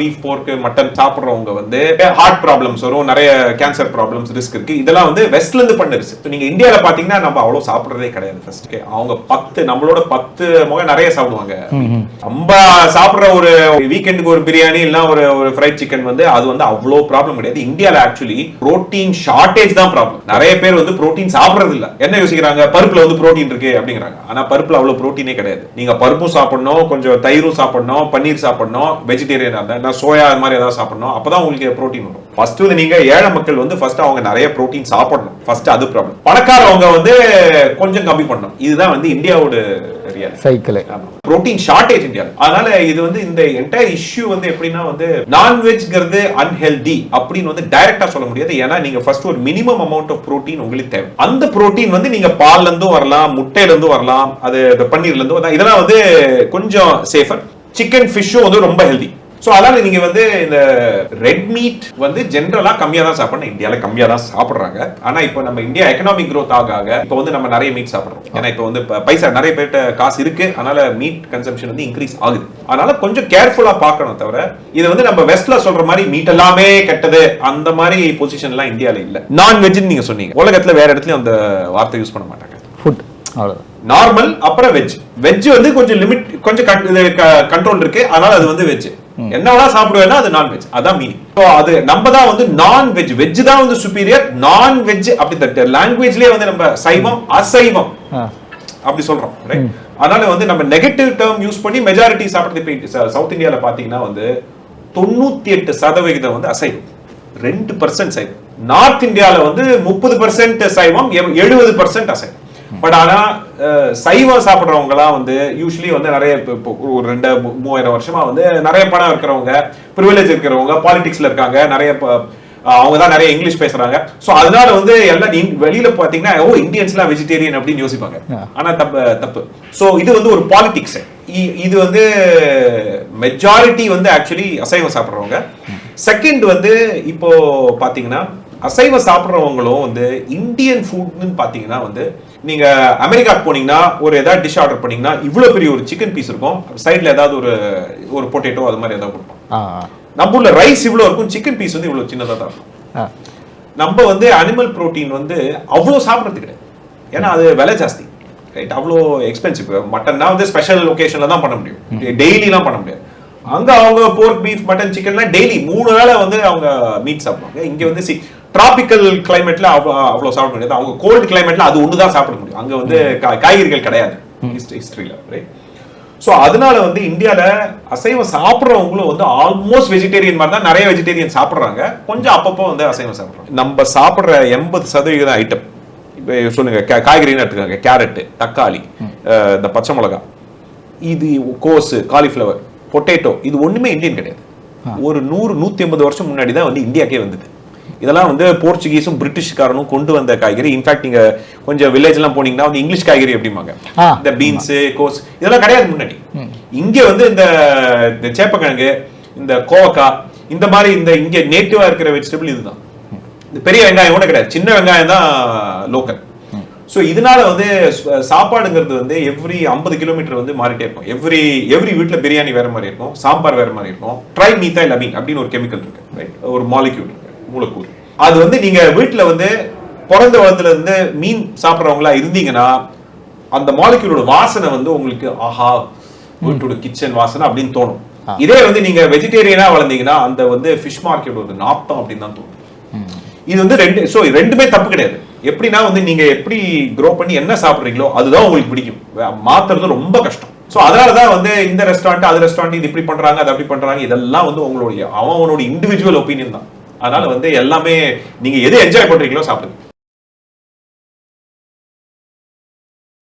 Beef போர்க் mutton சாப்பிடுறவங்க வந்து heart problems வரும், நிறைய கேன்சர் ப்ராப்ளம்ஸ் ரிஸ்க் இருக்கு. இதெல்லாம் வந்து வெஸ்ட்ல இருந்து பண்ணிருச்சு. நீங்க இந்தியால பாத்தீங்கன்னா நம்ம அவ்வளவு சாப்பிடுறதே கிடையாது. ஃபர்ஸ்ட் அவங்க 10 நம்மளோட 10 முகம் நிறைய சாப்பிடுவாங்க. நம்ம சாப்பிடுற ஒரு வீக்கெண்டுக்கு ஒரு பிரியாணி இல்ல ஒரு ஃப்ரைட் சிக்கன் வந்து அது வந்து அவ்வளவு ப்ராப்ளம் கிடையாது. இந்தியால ஆக்சுவலி புரோட்டீன் ஷார்டேஜ் தான் ப்ராப்ளம். நிறைய பேர் வந்து புரோட்டீன் சாப்பிடுறது இல்ல. என்ன யோசிக்கிறாங்க, பருப்புல வந்து புரோட்டீன் இருக்கு அப்படிங்கிறாங்க. ஆனா பருப்புல அவ்வளவு புரோட்டீனே கிடையாது. நீங்க பருப்பும் சாப்பிடணும், கொஞ்சம் தயிரும் சாப்பிடணும், பன்னீர் சாப்பிடணும், வெஜிடேரியன் சோயா அது மாதிரி ஏதாவது சாப்பிடணும், அப்பதான் உங்களுக்கு புரோட்டீன் வரும். ஃபர்ஸ்ட் வந்து நீங்க ஏழை மக்கள் வந்து ஃபர்ஸ்ட் அவங்க நிறைய புரோட்டீன் சாப்பிடணும். ஃபர்ஸ்ட் அது ப்ராப்ளம். பணக்காரவங்க வந்து கொஞ்சம் கம்மி பண்ணணும். இதுதான் வந்து இந்தியாவோட real cycle. Protein shortage India. அதனால இது வந்து இந்த என்டையர் இஷ்யூ வந்து எப்படின்னா வந்து நான்வெஜ்ங்கிறது அன்ஹெல்தி அப்படின்னு வந்து டைரக்டா சொல்ல முடியாது. ஏன்னா நீங்க ஃபர்ஸ்ட் ஒரு மினிமம் அமௌண்ட் ஆஃப் புரோட்டீன் உங்களுக்கு தேவை. அந்த புரோட்டீன் வந்து நீங்க பால்ல இருந்தும் வரலாம், முட்டையில இருந்தும் வரலாம், அது பன்னீர்ல இருந்தும், இதெல்லாம் வந்து கொஞ்சம் சேஃபர். சிக்கன் ஃபிஷ்ஷும் வந்து ரொம்ப ஹெல்தி. சோ அதனால நீங்க வந்து இந்த ரெட் மீட் வந்து ஜெனரலா கம்மியா தான் சாப்பிடணும். இந்தியால கம்மியா தான் சாப்பிடுறாங்க. ஆனா இப்போ நம்ம இந்தியா எக்கனாமிக் growth ஆக இப்போ வந்து நம்ம நிறைய மீட் சாப்பிடுறோம். ஏன்னா இப்போ வந்து பைசா நிறைய பேர்ட்ட காசு இருக்கு. அதனால மீட் கன்சம்ஷன் வந்து இன்க்ரீஸ் ஆகுது. அதனால கொஞ்சம் கேர்ஃபுல்லா பார்க்கணும். தவிர இது வந்து நம்ம வெஸ்ட்ல சொல்ற மாதிரி மீட் எல்லாமே கெட்டது அந்த மாதிரி பொசிஷன் எல்லாம் இந்தியால இல்ல. நான்வெஜ் நீங்க சொன்னீங்க, உலகத்துல வேற இடத்துலயும் அந்த வார்த்தை யூஸ் பண்ண மாட்டாங்க. ஃபுட் அவ்வளவுதான். நார்மல் அப்புறம் வெஜ். வெஜ் வந்து கொஞ்சம் லிமிட், கொஞ்சம் கண்ட்ரோல் இருக்கு. அதனால அது வந்து வெஜ். என்னவா சாப்பிடுவேன்னா அது நான்வெஜ். அதான் மீனிங். சோ அது நம்ம தான் வந்து நான்வெஜ், வெஜ் தான் வந்து சுப்பீரியர். நான்வெஜ் அப்படி தட்ட லாங்குவேஜ்லயே வந்து நம்ம சைவம் அசைவம் அப்படி சொல்றோம். அதனால வந்து நம்ம நெகட்டிவ் டேர்ம் யூஸ் பண்ணி மெஜாரிட்டி சாப்பிடுறது. சவுத் இந்தியால பாத்தீங்கன்னா வந்து 98% வந்து அசைவம், 2% சைவம். நார்த் இந்தியால வந்து 30% சைவம், 70% அசைவம். பட் ஆனா சைவம் சாப்பிடுறவங்க எல்லாம் வந்து யூஸ்வலி வந்து நிறைய ஒரு 2-3 வருஷமா வந்து நிறைய பணம் இருக்கிறவங்க, பிரிவிலேஜ் இருக்கிறவங்க, பாலிடிக்ஸ்ல இருக்காங்க, நிறைய அவங்க தான் நிறைய இங்கிலீஷ் பேசுறாங்க. சோ அதனால வந்து எல்லாம் வெளியில பாத்தீங்கன்னா ஓ இந்தியன்ஸ்லாம் வெஜிடேரியன் அப்படின்னு யோசிப்பாங்க. ஆனா தப்பு. சோ இது வந்து ஒரு பாலிடிக்ஸ். இது வந்து மெஜாரிட்டி வந்து ஆக்சுவலி அசைவம் சாப்பிடுறவங்க. செகண்ட் வந்து இப்போ பாத்தீங்கன்னா அசைவ சாப்பிடுறவங்களும் வந்து இந்தியன் ஃபுட்னு பாத்தீங்கன்னா வந்து நீங்க அமெரிக்காக்கு போனீங்கன்னா ஒரு ஏதாவது டிஷ் ஆர்டர் பண்ணீங்கன்னா இவ்வளவு பெரிய ஒரு சிக்கன் பீஸ் இருக்கும், சைட்ல ஏதாவது ஒரு பொட்டேட்டோ அது மாதிரி ஏதாவது கொடுப்போம். நம்ம ஊர்ல ரைஸ் இவ்வளவு இருக்கும், சிக்கன் பீஸ் வந்து இவ்வளவு சின்னதா தான் இருக்கும். நம்ம வந்து அனிமல் புரோட்டீன் வந்து அவ்வளவு சாப்பிடறது கிடையாது. ஏன்னா அது விலை ஜாஸ்தி, ரைட்? அவ்வளோ எக்ஸ்பென்சிவ். மட்டன்னா வந்து ஸ்பெஷல் லொகேஷன்ல தான் பண்ண முடியும், டெய்லி எல்லாம் பண்ண முடியாது. அங்க அவங்க போர்க், பீஃப், மட்டன், சிக்கன்லாம் டெய்லி 3 வேளை வந்து அவங்க மீட் சாப்பிடுவாங்க. இங்க வந்து டிராபிக்கல் கிளைமேட்ல அவ்வளவு சாப்பிட முடியாது. அவங்க கோல்டு கிளைமேட்ல அது ஒண்ணுதான் சாப்பிட முடியும். அங்க வந்து காய்கறிகள் கிடையாது ஹிஸ்டரியில, ரைட்? சோ அதனால வந்து இந்தியால அசைவம் சாப்பிடுறவங்களும் வந்து ஆல்மோஸ்ட் வெஜிடேரியன் மாதிரி தான். நிறைய வெஜிடேரியன் சாப்பிடுறாங்க, கொஞ்சம் அப்பப்போ வந்து அசைவம் சாப்பிடுறாங்க. நம்ம சாப்பிடுற 80% ஐட்டம் சொல்லுங்க, காய்கறின்னு எடுத்துக்காங்க. கேரட், தக்காளி, இந்த பச்சை மிளகாய், இது கோஸ், காலிஃபிளவர், பொட்டேட்டோ, இது ஒண்ணுமே இந்தியன் கிடையாது. ஒரு 100-150 வருஷம் முன்னாடி தான் வந்து இந்தியாக்கே வந்தது. இதெல்லாம் வந்து போர்ச்சுகீஸும் பிரிட்டிஷ்காரனும் கொண்டு வந்த காய்கறி. இன்ஃபேக்ட் நீங்க கொஞ்சம் வில்லேஜ் எல்லாம் போனீங்கன்னா வந்து இங்கிலீஷ் காய்கறி அப்படிம்பாங்க. இந்த பீன்ஸ், கோஸ் இதெல்லாம் கிடையாது முன்னாடி. இங்க வந்து இந்த சேப்பக்கிழங்கு, இந்த கோவக்காய், இந்த மாதிரி இந்த இங்க நேட்டிவா இருக்கிற வெஜிடபிள் இதுதான். இந்த பெரிய வெங்காயம் கூட கிடையாது, சின்ன வெங்காயம் தான் லோக்கல். சோ இதனால வந்து சாப்பாடுங்கிறது வந்து எவ்ரி 50 கிலோமீட்டர் வந்து மாறிட்டே இருக்கும். எவ்ரி வீட்டுல பிரியாணி வேற மாதிரி இருக்கும், சாம்பார் வேற மாதிரி இருக்கும். ட்ரைமீத்தைல் அமீன் அப்படின்னு ஒரு கெமிக்கல் இருக்கு, ரைட்? ஒரு மாலிக்யூல் இருக்கு, மூலக்கூறு. அது வந்து நீங்க வீட்டுல வந்து பிறந்த வளத்துல இருந்து மீன் சாப்பிடுறவங்களா இருந்தீங்கன்னா அந்த மாலிக்யூலோட வாசனை வந்து உங்களுக்கு ஆஹா வீட்டோட கிச்சன் வாசனை அப்படின்னு தோணும். இதே வந்து நீங்க வெஜிடேரியனா வளர்ந்தீங்கன்னா அந்த வந்து ஃபிஷ் மார்க்கெட் ஒரு நாத்தம் அப்படின்னு தான் தோணும். இது வந்து ரெண்டுமே தப்பு கிடையாது. எப்படின்னா வந்து நீங்க எப்படி க்ரோ பண்ணி என்ன சாப்பிடுறீங்களோ அதுதான் உங்களுக்கு பிடிக்கும். மாத்துறது ரொம்ப கஷ்டம். சோ அதனாலதான் வந்து இந்த ரெஸ்டாரண்ட் அது ரெஸ்டாரண்ட் இது இப்படி பண்றாங்க அது அப்படி பண்றாங்க, இதெல்லாம் வந்து அவனோட இண்டிவிஜுவல் ஒப்பீனியன் தான். அதனால வந்து எல்லாமே நீங்க எது என்ஜாய் பண்றீங்களோ சாப்பிடுங்க.